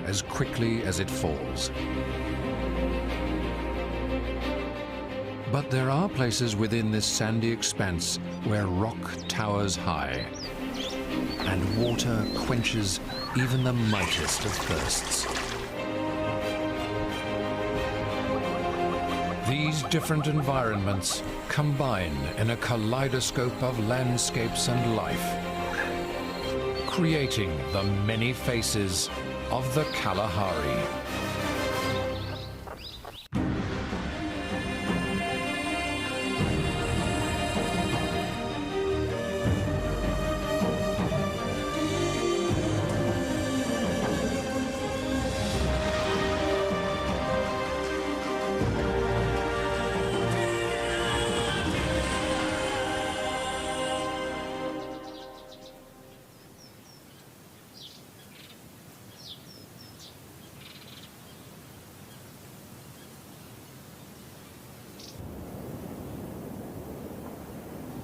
as quickly as it falls. But there are places within this sandy expanse where rock towers high, and water quenches even the mightiest of thirsts. These different environments combine in a kaleidoscope of landscapes and life, creating the many faces of the Kalahari.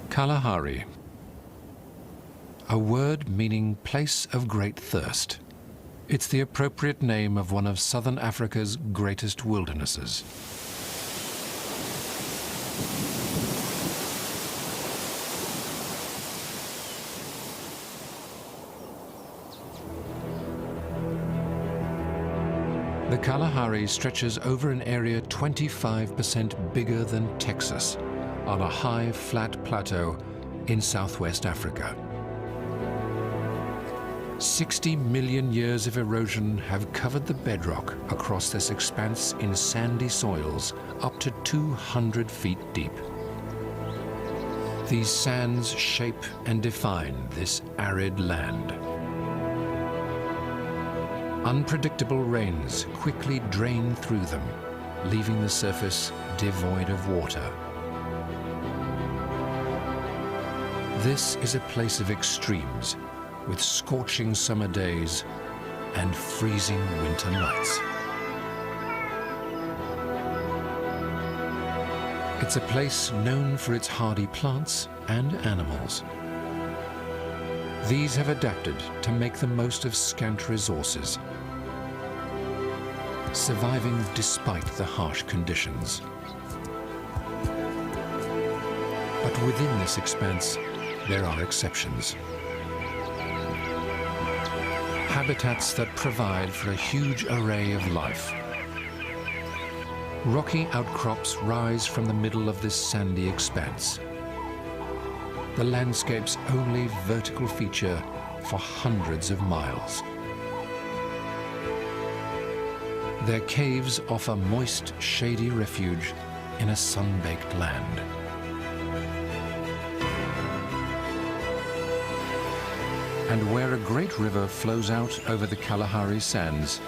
Kalahari, a word meaning place of great thirst. It's the appropriate name of one of southern Africa's greatest wildernesses. The Kalahari stretches over an area 25% bigger than Texas, on a high, flat plateau in southwest Africa. 60 million years of erosion have covered the bedrock across this expanse in sandy soils up to 200 feet deep. These sands shape and define this arid land. Unpredictable rains quickly drain through them, leaving the surface devoid of water. This is a place of extremes, with scorching summer days and freezing winter nights. It's a place known for its hardy plants and animals. These have adapted to make the most of scant resources, surviving despite the harsh conditions. But within this expanse, there are exceptions. Habitats that provide for a huge array of life. Rocky outcrops rise from the middle of this sandy expanse, the landscape's only vertical feature for hundreds of miles. Their caves offer moist, shady refuge in a sun-baked land. And where a great river flows out over the Kalahari sands,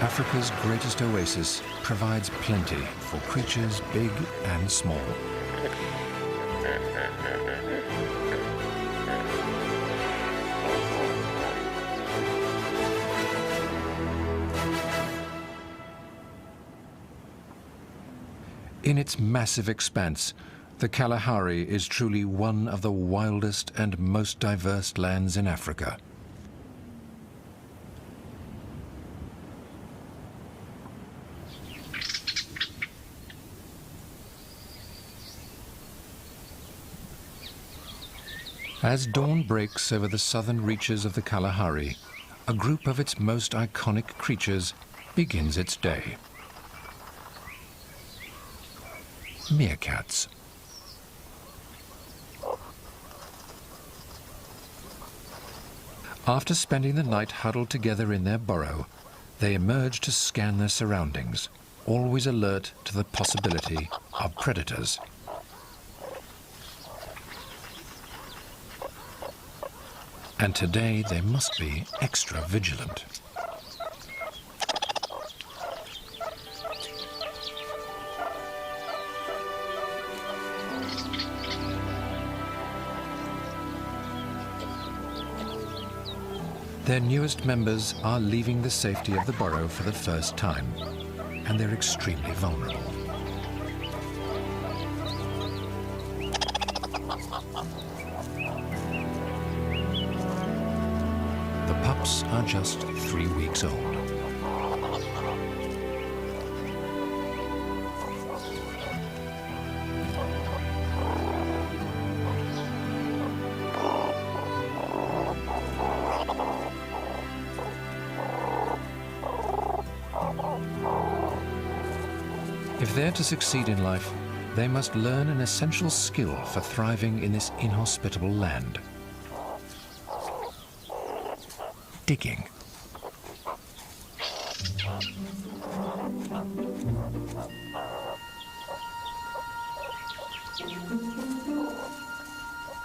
Africa's greatest oasis provides plenty for creatures big and small. In its massive expanse, the Kalahari is truly one of the wildest and most diverse lands in Africa. As dawn breaks over the southern reaches of the Kalahari, a group of its most iconic creatures begins its day. Meerkats. After spending the night huddled together in their burrow, they emerge to scan their surroundings, always alert to the possibility of predators. And today they must be extra vigilant. Their newest members are leaving the safety of the burrow for the first time, and they're extremely vulnerable. The pups are just 3 weeks old. If they're to succeed in life, they must learn an essential skill for thriving in this inhospitable land: digging.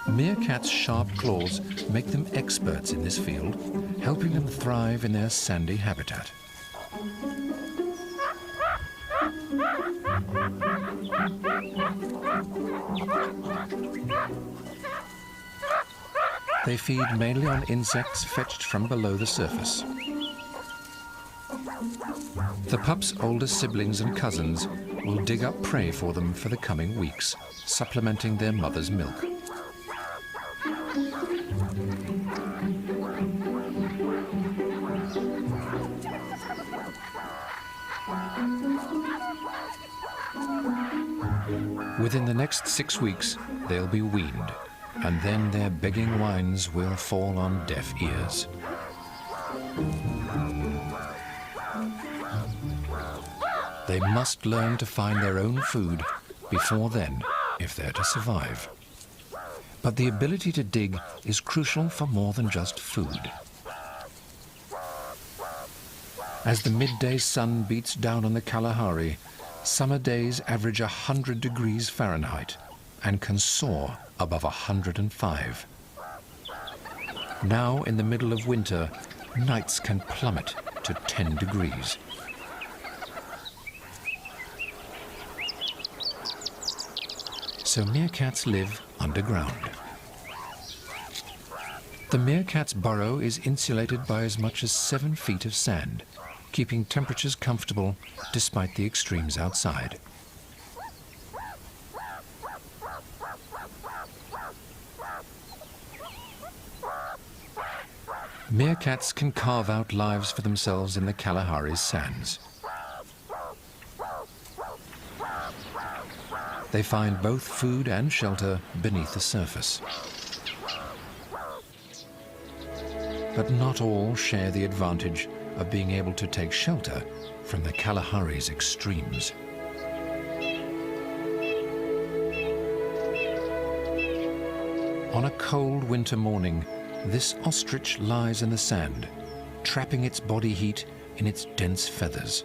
Meerkats' sharp claws make them experts in this field, helping them thrive in their sandy habitat. They feed mainly on insects fetched from below the surface. The pups' older siblings and cousins will dig up prey for them for the coming weeks, supplementing their mother's milk. Within the next 6 weeks, they'll be weaned, and then their begging whines will fall on deaf ears. They must learn to find their own food before then, if they're to survive. But the ability to dig is crucial for more than just food. As the midday sun beats down on the Kalahari, summer days average 100 degrees Fahrenheit and can soar above 105. Now, in the middle of winter, nights can plummet to 10 degrees. So meerkats live underground. The meerkat's burrow is insulated by as much as 7 feet of sand, keeping temperatures comfortable despite the extremes outside. Meerkats can carve out lives for themselves in the Kalahari's sands. They find both food and shelter beneath the surface. But not all share the advantage of being able to take shelter from the Kalahari's extremes. On a cold winter morning, this ostrich lies in the sand, trapping its body heat in its dense feathers.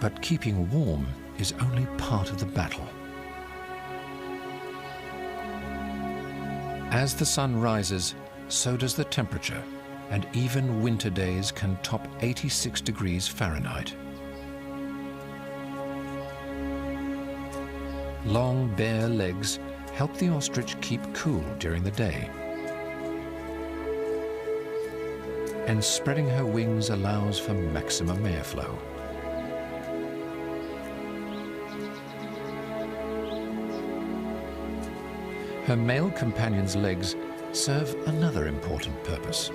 But keeping warm is only part of the battle. As the sun rises, so does the temperature, and even winter days can top 86 degrees Fahrenheit. Long, bare legs help the ostrich keep cool during the day. And spreading her wings allows for maximum airflow. Her male companion's legs serve another important purpose.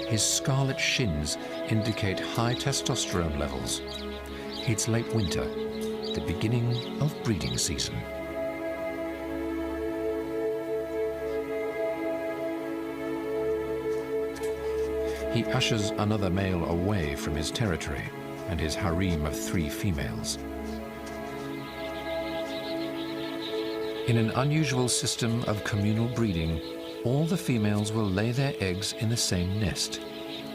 His scarlet shins indicate high testosterone levels. It's late winter, the beginning of breeding season. He ushers another male away from his territory and his harem of 3 females. In an unusual system of communal breeding, all the females will lay their eggs in the same nest,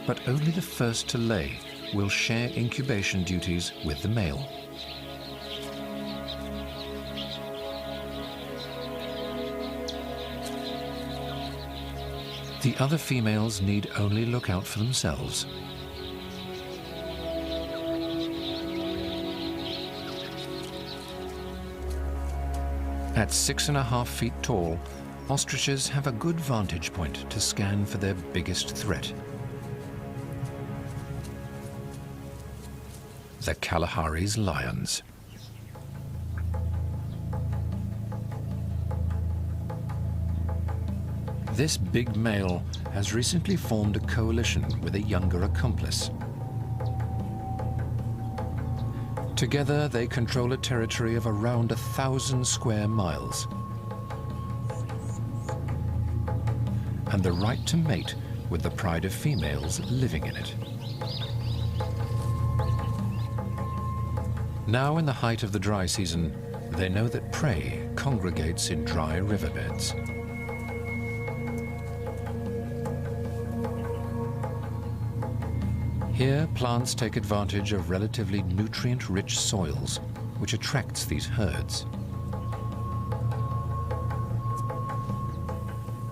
but only the first to lay will share incubation duties with the male. The other females need only look out for themselves. At 6.5 feet tall, ostriches have a good vantage point to scan for their biggest threat: the Kalahari's lions. This big male has recently formed a coalition with a younger accomplice. Together, they control a territory of around 1,000 square miles and the right to mate with the pride of females living in it. Now, in the height of the dry season, they know that prey congregates in dry riverbeds. Here, plants take advantage of relatively nutrient-rich soils, which attracts these herds.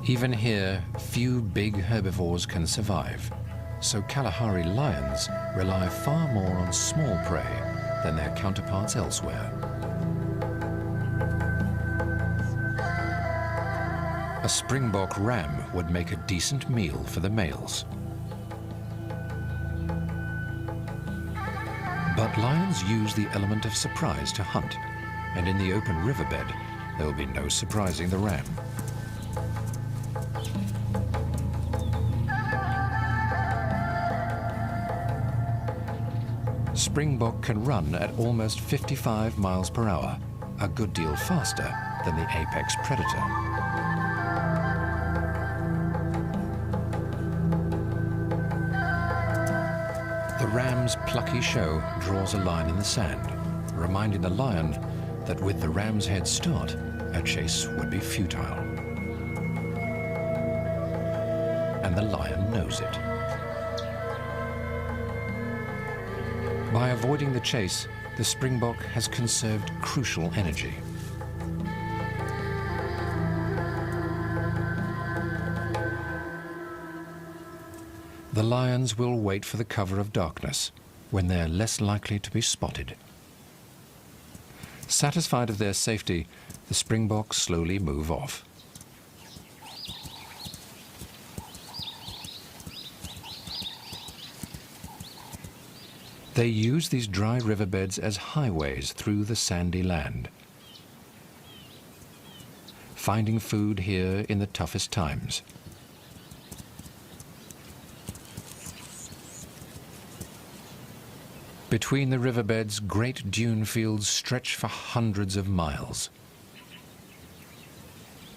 Even here, few big herbivores can survive, so Kalahari lions rely far more on small prey than their counterparts elsewhere. A springbok ram would make a decent meal for the males. But lions use the element of surprise to hunt, and in the open riverbed, there will be no surprising the ram. Springbok can run at almost 55 miles per hour, a good deal faster than the apex predator. The ram's plucky show draws a line in the sand, reminding the lion that with the ram's head start, a chase would be futile. And the lion knows it. By avoiding the chase, the springbok has conserved crucial energy. The lions will wait for the cover of darkness, when they are less likely to be spotted. Satisfied of their safety, the springboks slowly move off. They use these dry riverbeds as highways through the sandy land, finding food here in the toughest times. Between the riverbeds, great dune fields stretch for hundreds of miles,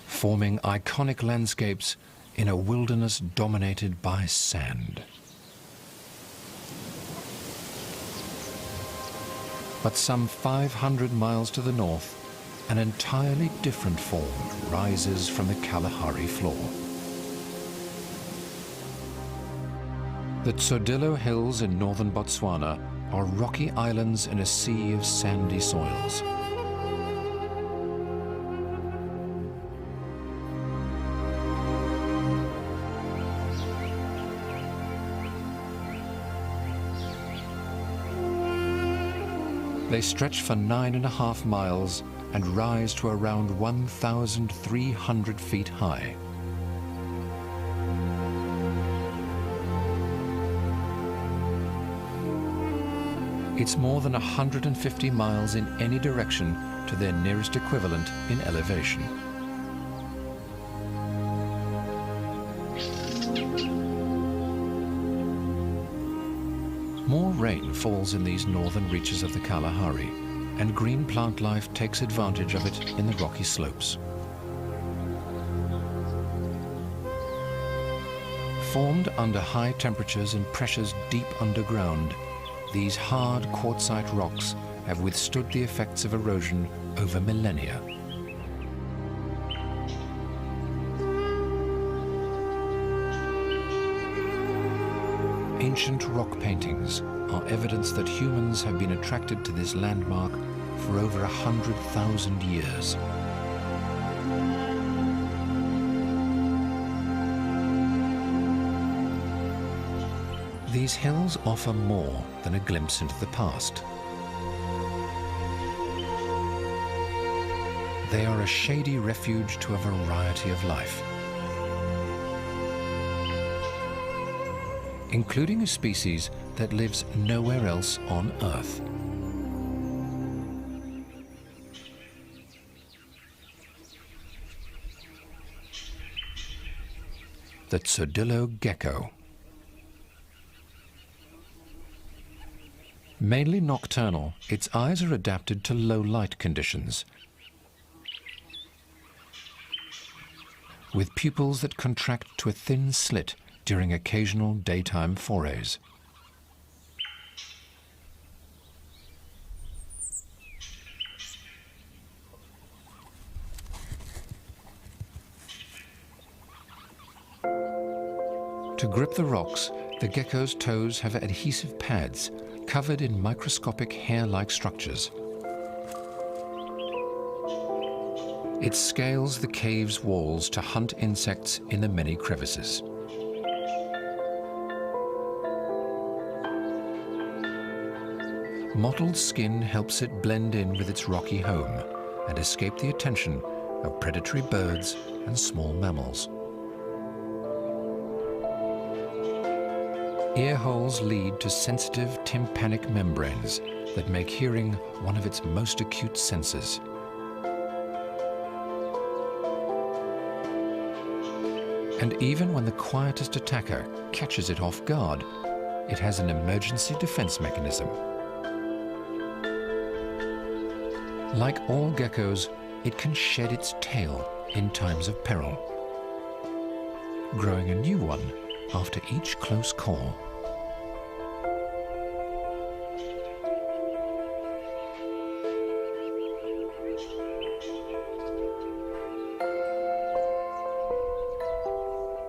forming iconic landscapes in a wilderness dominated by sand. But some 500 miles to the north, an entirely different form rises from the Kalahari floor. The Tsodilo Hills in northern Botswana are rocky islands in a sea of sandy soils. They stretch for 9.5 miles and rise to around 1,300 feet high. It's more than 150 miles in any direction to their nearest equivalent in elevation. More rain falls in these northern reaches of the Kalahari, and green plant life takes advantage of it in the rocky slopes. Formed under high temperatures and pressures deep underground, these hard quartzite rocks have withstood the effects of erosion over millennia. Ancient rock paintings are evidence that humans have been attracted to this landmark for over 100,000 years. These hills offer more than a glimpse into the past. They are a shady refuge to a variety of life, including a species that lives nowhere else on Earth. the Tsodillo gecko. Mainly nocturnal, its eyes are adapted to low light conditions, with pupils that contract to a thin slit during occasional daytime forays. To grip the rocks, the gecko's toes have adhesive pads covered in microscopic hair-like structures. It scales the cave's walls to hunt insects in the many crevices. Mottled skin helps it blend in with its rocky home and escape the attention of predatory birds and small mammals. Ear holes lead to sensitive tympanic membranes that make hearing one of its most acute senses. And even when the quietest attacker catches it off guard, it has an emergency defense mechanism. Like all geckos, it can shed its tail in times of peril, growing a new one after each close call.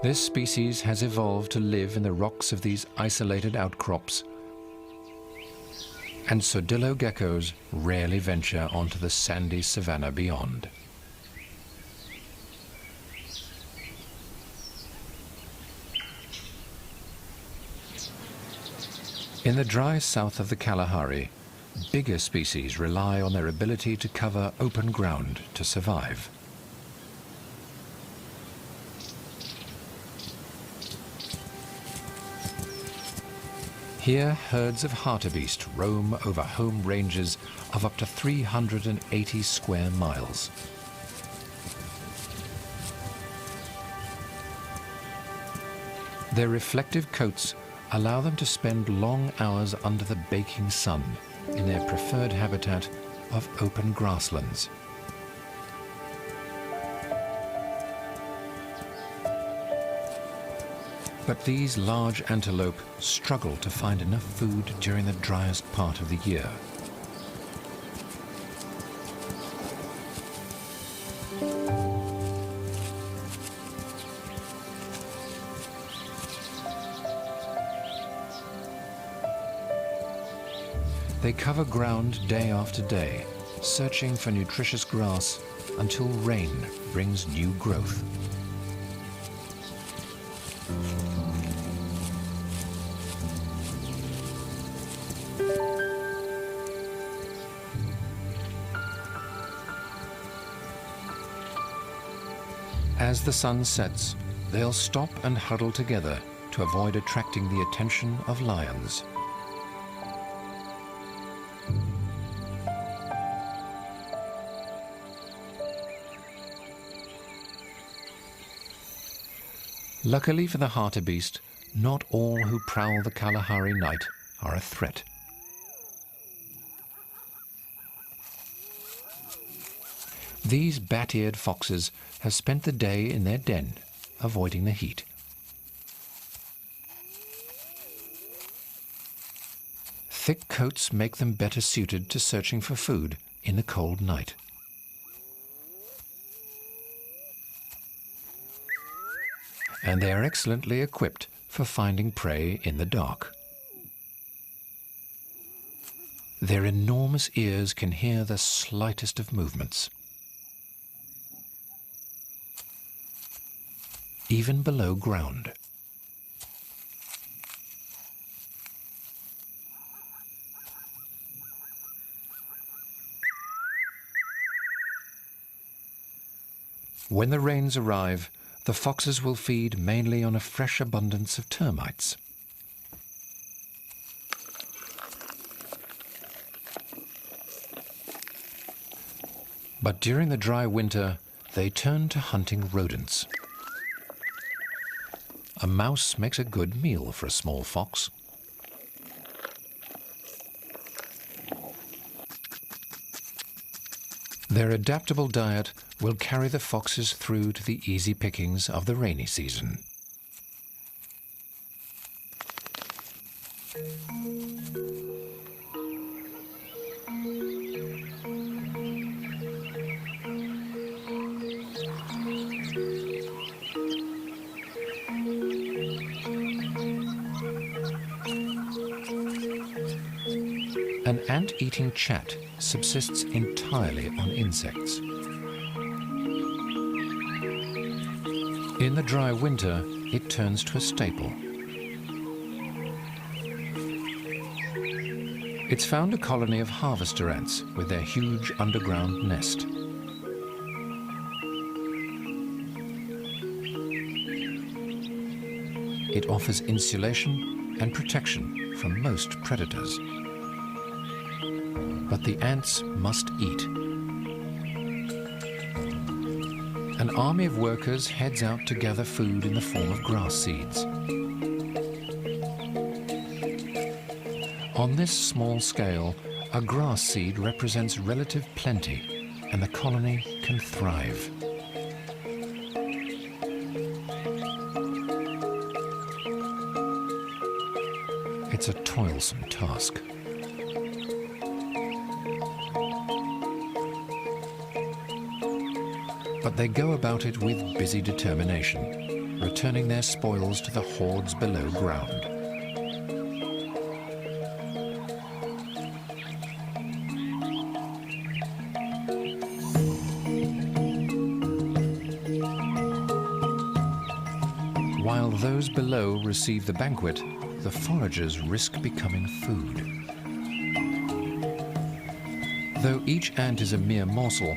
This species has evolved to live in the rocks of these isolated outcrops, and Tsodillo geckos rarely venture onto the sandy savanna beyond. In the dry south of the Kalahari, bigger species rely on their ability to cover open ground to survive. Here, herds of hartebeest roam over home ranges of up to 380 square miles. Their reflective coats allow them to spend long hours under the baking sun in their preferred habitat of open grasslands. But these large antelope struggle to find enough food during the driest part of the year. They cover ground day after day, searching for nutritious grass until rain brings new growth. As the sun sets, they'll stop and huddle together to avoid attracting the attention of lions. Luckily for the hartebeest, not all who prowl the Kalahari night are a threat. These bat-eared foxes have spent the day in their den, avoiding the heat. Thick coats make them better suited to searching for food in the cold night. And they are excellently equipped for finding prey in the dark. Their enormous ears can hear the slightest of movements, even below ground. When the rains arrive, the foxes will feed mainly on a fresh abundance of termites. But during the dry winter, they turn to hunting rodents. A mouse makes a good meal for a small fox. Their adaptable diet will carry the foxes through to the easy pickings of the rainy season. An ant-eating chat subsists entirely on insects. In the dry winter, it turns to a staple. It's found a colony of harvester ants with their huge underground nest. It offers insulation and protection from most predators. But the ants must eat. An army of workers heads out to gather food in the form of grass seeds. On this small scale, a grass seed represents relative plenty, and the colony can thrive. It's a toilsome task. But they go about it with busy determination, returning their spoils to the hordes below ground. While those below receive the banquet, the foragers risk becoming food. Though each ant is a mere morsel,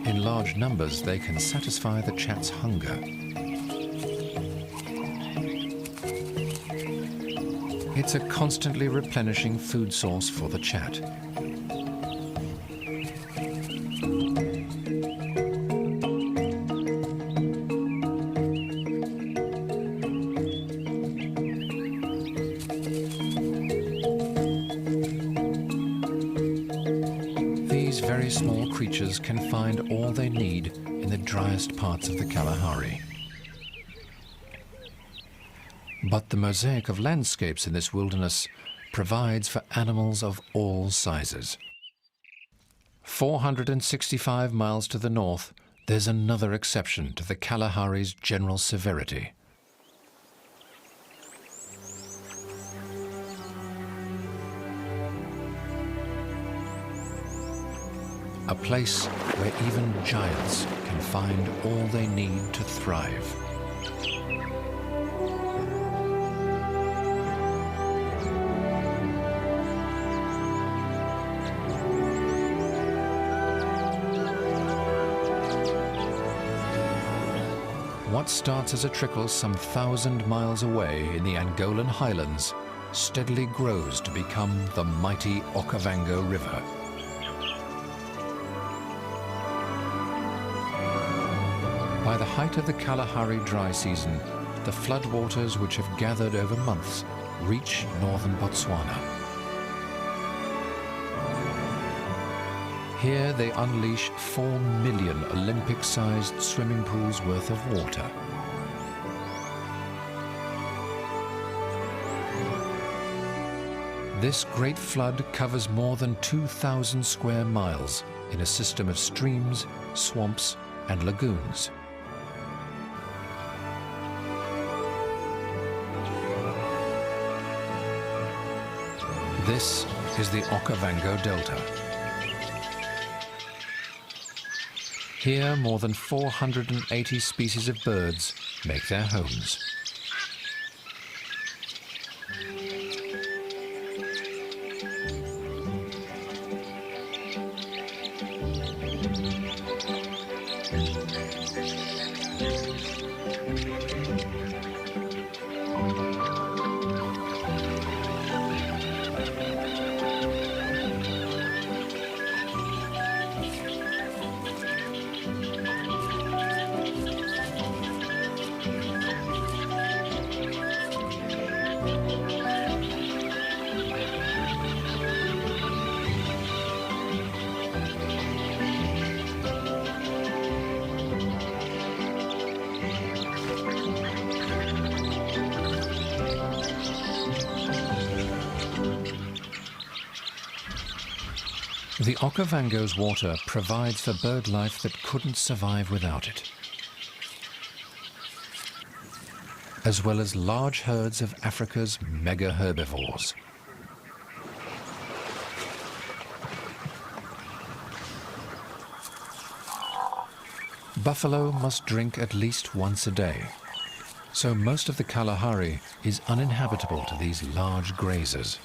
in large numbers they can satisfy the chat's hunger. It's a constantly replenishing food source for the chat. Small creatures can find all they need in the driest parts of the Kalahari. But the mosaic of landscapes in this wilderness provides for animals of all sizes. 465 miles to the north, there's another exception to the Kalahari's general severity. A place where even giants can find all they need to thrive. What starts as a trickle some 1,000 miles away in the Angolan highlands steadily grows to become the mighty Okavango River. By the height of the Kalahari dry season, the floodwaters which have gathered over months reach northern Botswana. Here they unleash 4 million Olympic-sized swimming pools worth of water. This great flood covers more than 2,000 square miles in a system of streams, swamps, and lagoons. This is the Okavango Delta. Here, more than 480 species of birds make their homes. The Okavango's water provides for bird life that couldn't survive without it, as well as large herds of Africa's mega herbivores. Buffalo must drink at least once a day, so most of the Kalahari is uninhabitable to these large grazers.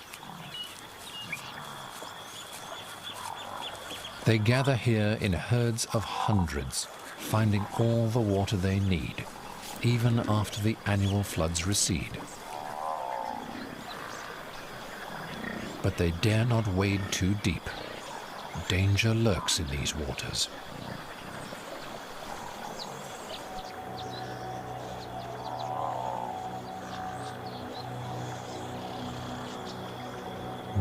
They gather here in herds of hundreds, finding all the water they need, even after the annual floods recede. But they dare not wade too deep. Danger lurks in these waters.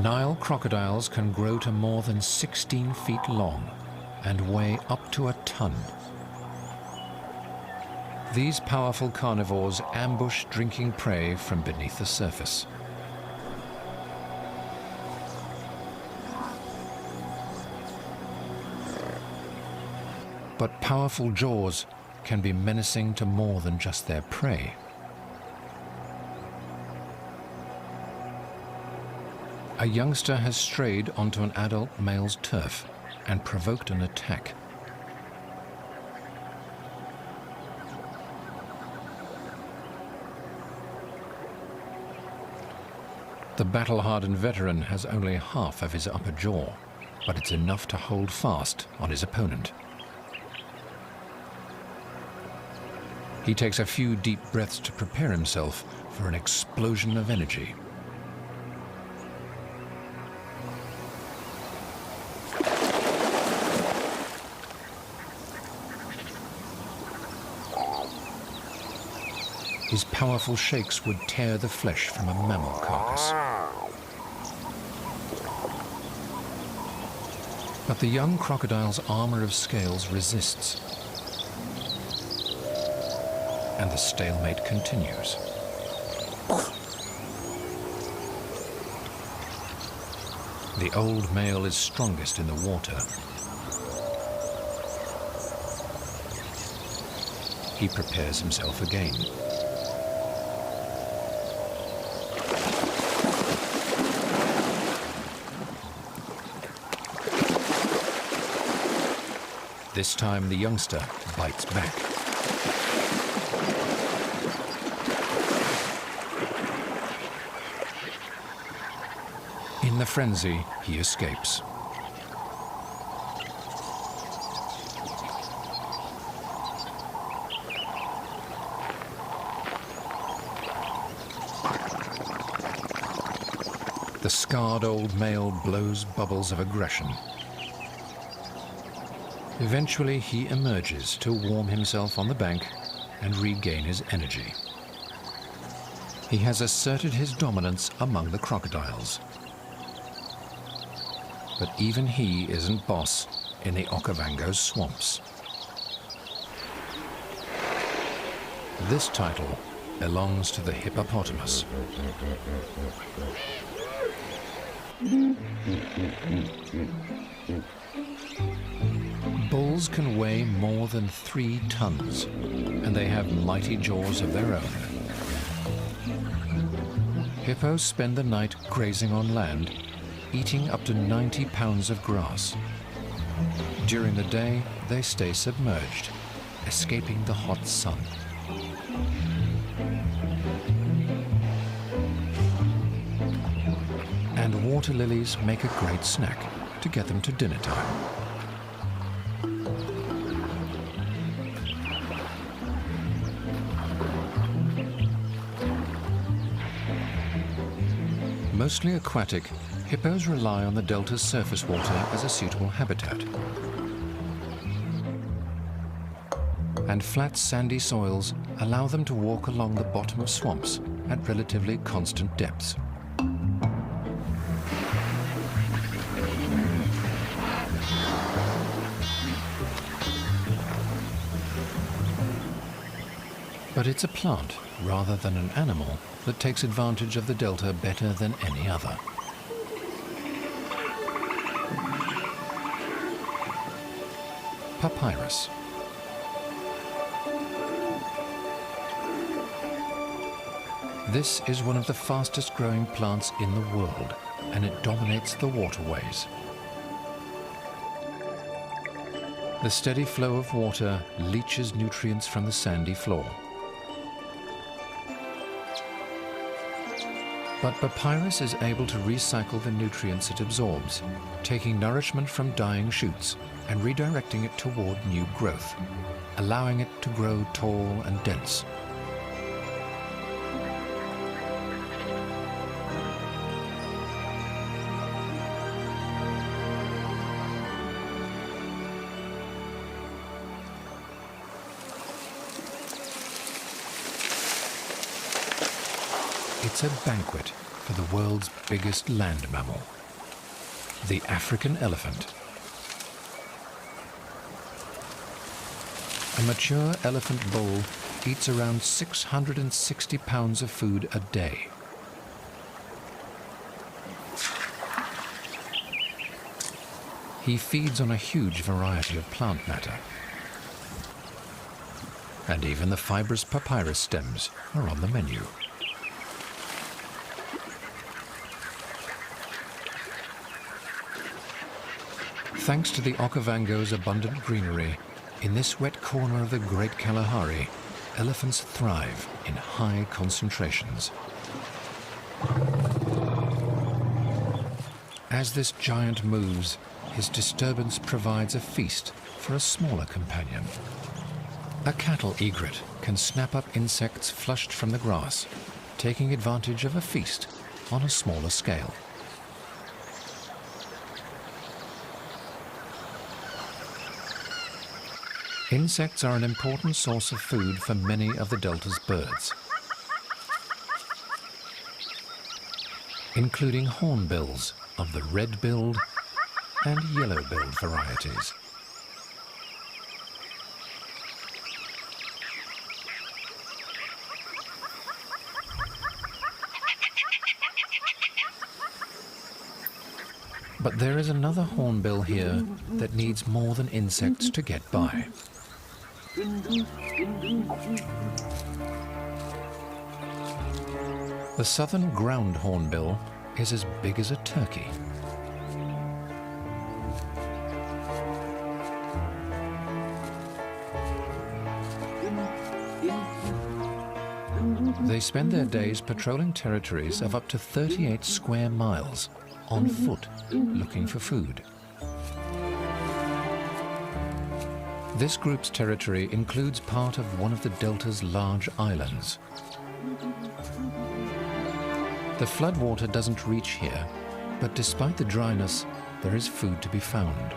Nile crocodiles can grow to more than 16 feet long and weigh up to a ton. These powerful carnivores ambush drinking prey from beneath the surface. But powerful jaws can be menacing to more than just their prey. A youngster has strayed onto an adult male's turf and provoked an attack. The battle-hardened veteran has only half of his upper jaw, but it's enough to hold fast on his opponent. He takes a few deep breaths to prepare himself for an explosion of energy. His powerful shakes would tear the flesh from a mammal carcass. But the young crocodile's armor of scales resists, and the stalemate continues. The old male is strongest in the water. He prepares himself again. This time the youngster bites back. In the frenzy, he escapes. The scarred old male blows bubbles of aggression. Eventually, he emerges to warm himself on the bank and regain his energy. He has asserted his dominance among the crocodiles. But even he isn't boss in the Okavango's swamps. This title belongs to the hippopotamus. Bulls can weigh more than 3 tons, and they have mighty jaws of their own. Hippos spend the night grazing on land, eating up to 90 pounds of grass. During the day, they stay submerged, escaping the hot sun. And water lilies make a great snack to get them to dinner time. Mostly aquatic, hippos rely on the delta's surface water as a suitable habitat. And flat, sandy soils allow them to walk along the bottom of swamps at relatively constant depths. But it's a plant, rather than an animal, that takes advantage of the delta better than any other. papyrus. This is one of the fastest growing plants in the world, and it dominates the waterways. The steady flow of water leaches nutrients from the sandy floor. But papyrus is able to recycle the nutrients it absorbs, taking nourishment from dying shoots and redirecting it toward new growth, allowing it to grow tall and dense. It's a banquet for the world's biggest land mammal, the African elephant. A mature elephant bull eats around 660 pounds of food a day. He feeds on a huge variety of plant matter. And even the fibrous papyrus stems are on the menu. Thanks to the Okavango's abundant greenery, in this wet corner of the Great Kalahari, elephants thrive in high concentrations. As this giant moves, his disturbance provides a feast for a smaller companion. A cattle egret can snap up insects flushed from the grass, taking advantage of a feast on a smaller scale. Insects are an important source of food for many of the delta's birds, including hornbills of the red-billed and yellow-billed varieties. But there is another hornbill here that needs more than insects to get by. The southern ground hornbill is as big as a turkey. They spend their days patrolling territories of up to 38 square miles on foot, looking for food. This group's territory includes part of one of the delta's large islands. The floodwater doesn't reach here, but despite the dryness, there is food to be found.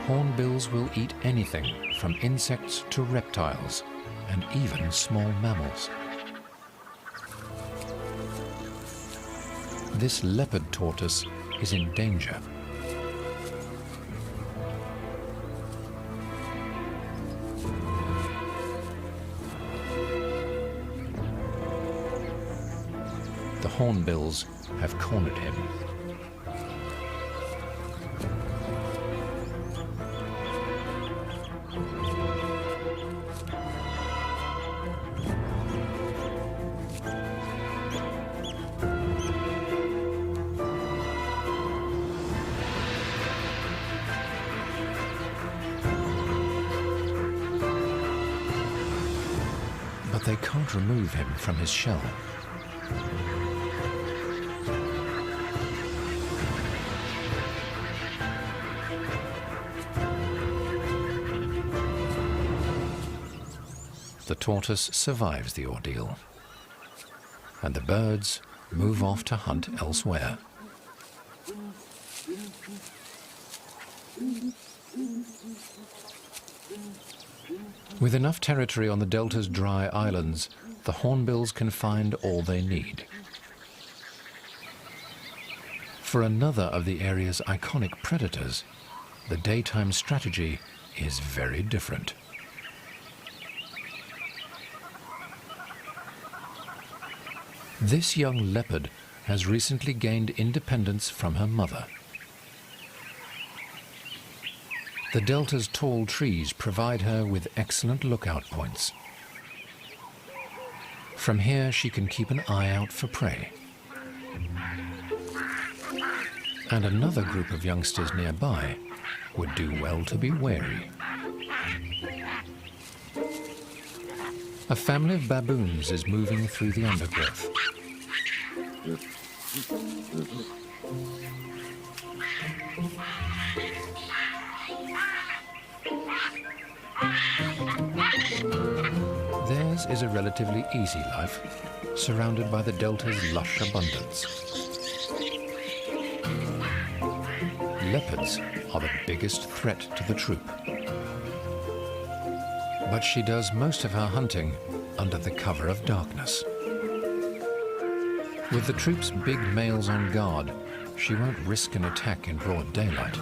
Hornbills will eat anything from insects to reptiles, and even small mammals. This leopard tortoise is in danger. The hornbills have cornered him. But they can't remove him from his shell. The tortoise survives the ordeal, and the birds move off to hunt elsewhere. With enough territory on the delta's dry islands, the hornbills can find all they need. For another of the area's iconic predators, the daytime strategy is very different. This young leopard has recently gained independence from her mother. The delta's tall trees provide her with excellent lookout points. From here, she can keep an eye out for prey. And another group of youngsters nearby would do well to be wary. A family of baboons is moving through the undergrowth. Theirs is a relatively easy life, surrounded by the delta's lush abundance. Leopards are the biggest threat to the troop. But she does most of her hunting under the cover of darkness. With the troop's big males on guard, she won't risk an attack in broad daylight.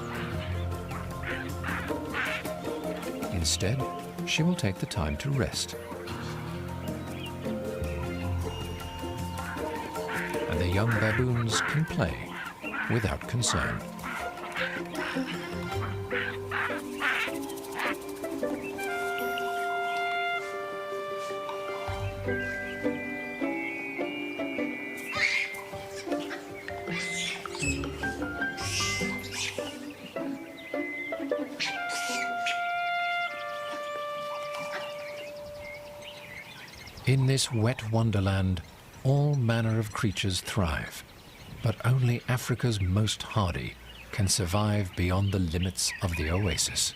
Instead, she will take the time to rest. And the young baboons can play without concern. In this wet wonderland, all manner of creatures thrive, but only Africa's most hardy can survive beyond the limits of the oasis.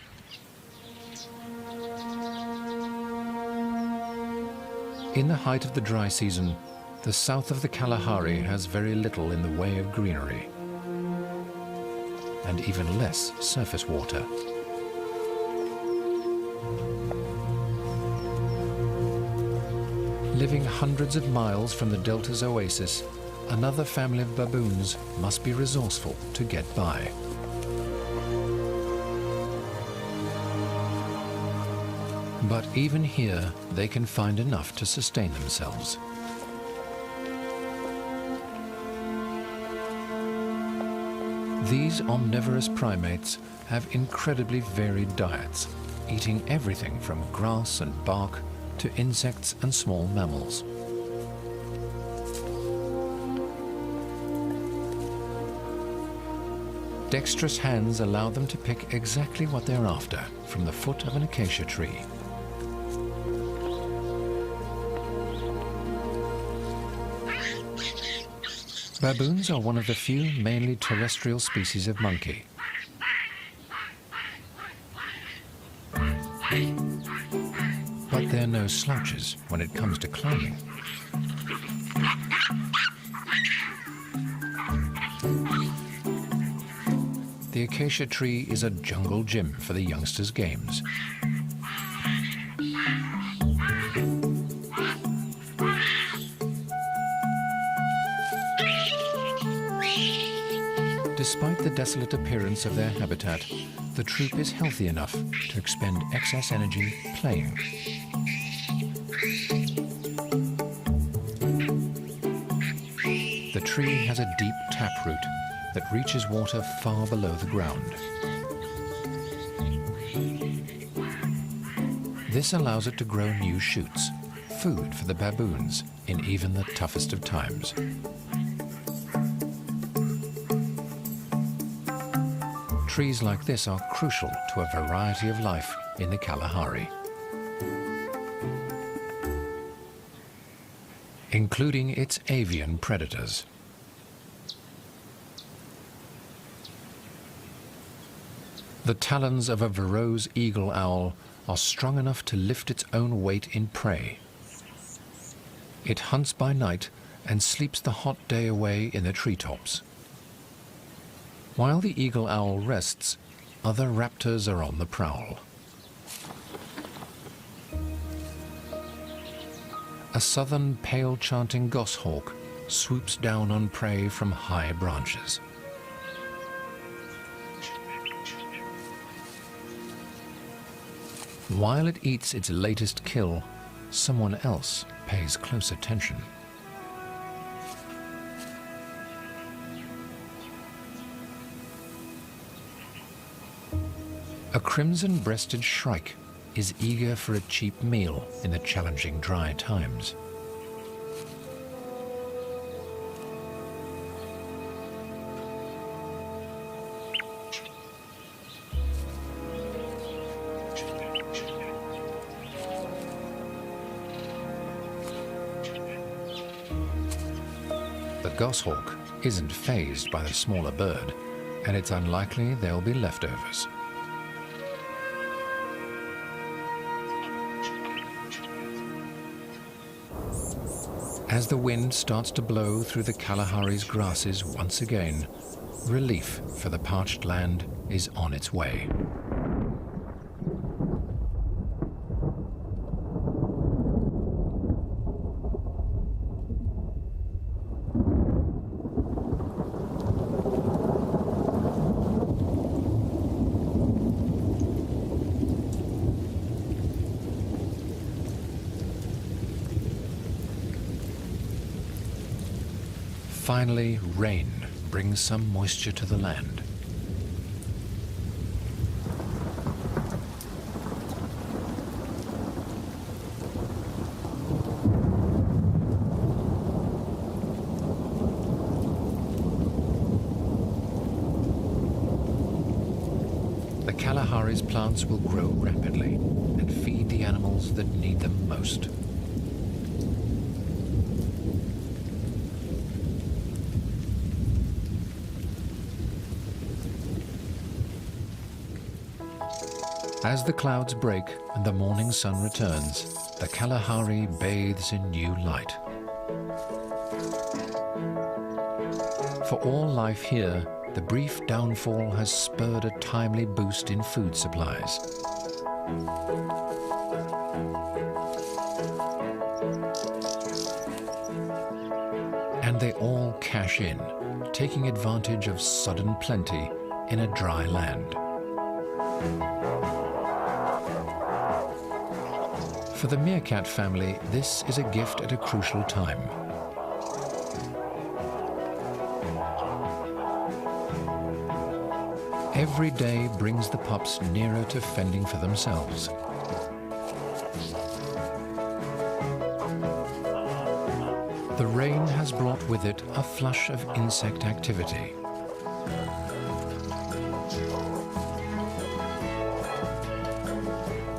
In the height of the dry season, the south of the Kalahari has very little in the way of greenery, and even less surface water. Living hundreds of miles from the delta's oasis, another family of baboons must be resourceful to get by. But even here, they can find enough to sustain themselves. These omnivorous primates have incredibly varied diets, eating everything from grass and bark to insects and small mammals. Dexterous hands allow them to pick exactly what they're after from the foot of an acacia tree. Baboons are one of the few mainly terrestrial species of monkey. But they're no slouches when it comes to climbing. The acacia tree is a jungle gym for the youngsters' games. Despite the desolate appearance of their habitat, the troop is healthy enough to expend excess energy playing. The tree has a deep taproot that reaches water far below the ground. This allows it to grow new shoots, food for the baboons in even the toughest of times. Trees like this are crucial to a variety of life in the Kalahari, including its avian predators. The talons of a Verreaux's eagle owl are strong enough to lift its own weight in prey. It hunts by night and sleeps the hot day away in the treetops. While the eagle owl rests, other raptors are on the prowl. A southern pale-chanting goshawk swoops down on prey from high branches. While it eats its latest kill, someone else pays close attention. A crimson-breasted shrike is eager for a cheap meal in the challenging dry times. The goshawk isn't fazed by the smaller bird, and it's unlikely there'll be leftovers. As the wind starts to blow through the Kalahari's grasses once again, relief for the parched land is on its way. Finally, rain brings some moisture to the land. The Kalahari's plants will grow rapidly and feed the animals that need them most. As the clouds break and the morning sun returns, the Kalahari bathes in new light. For all life here, the brief downfall has spurred a timely boost in food supplies. And they all cash in, taking advantage of sudden plenty in a dry land. For the meerkat family, this is a gift at a crucial time. Every day brings the pups nearer to fending for themselves. The rain has brought with it a flush of insect activity.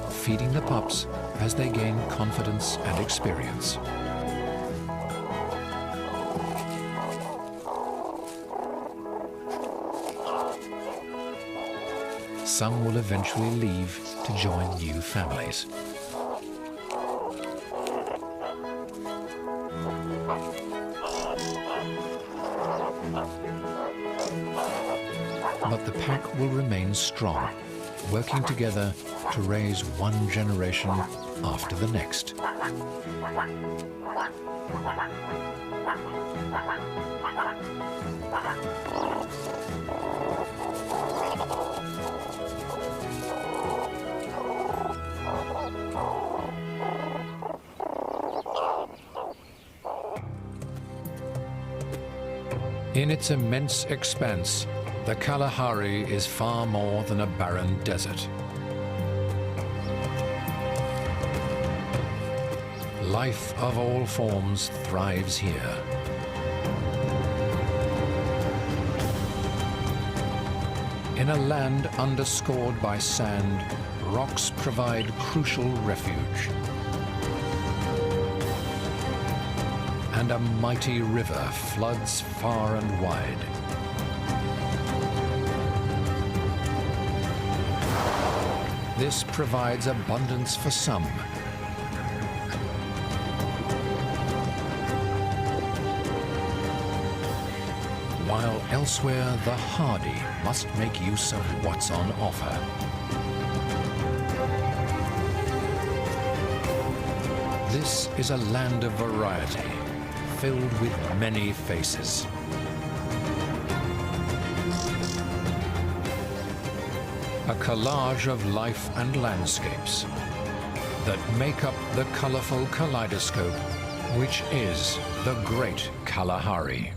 Feeding the pups as they gain confidence and experience. Some will eventually leave to join new families. But the pack will remain strong, working together to raise one generation after the next. In its immense expanse, the Kalahari is far more than a barren desert. Life of all forms thrives here. In a land underscored by sand, rocks provide crucial refuge. And a mighty river floods far and wide. This provides abundance for some, while elsewhere the hardy must make use of what's on offer. This is a land of variety, filled with many faces. A collage of life and landscapes that make up the colorful kaleidoscope which is the Great Kalahari.